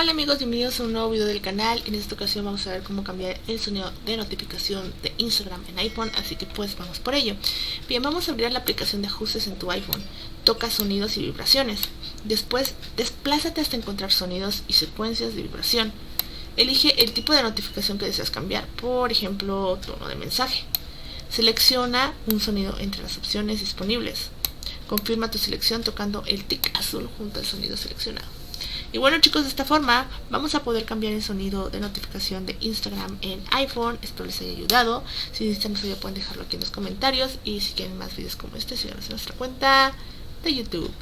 Hola amigos, bienvenidos a un nuevo video del canal. En esta ocasión vamos a ver cómo cambiar el sonido de notificación de Instagram en iPhone, así que pues vamos por ello. Bien, vamos a abrir la aplicación de ajustes en tu iPhone. Toca sonidos y vibraciones. Después, desplázate hasta encontrar sonidos y secuencias de vibración. Elige el tipo de notificación que deseas cambiar, por ejemplo, tono de mensaje. Selecciona un sonido entre las opciones disponibles. Confirma tu selección tocando el tic azul junto al sonido seleccionado. Y bueno chicos, de esta forma vamos a poder cambiar el sonido de notificación de Instagram en iPhone. Espero les haya ayudado. Si necesitan más ayuda pueden dejarlo aquí en los comentarios. Y si quieren más videos como este, síganos en nuestra cuenta de YouTube.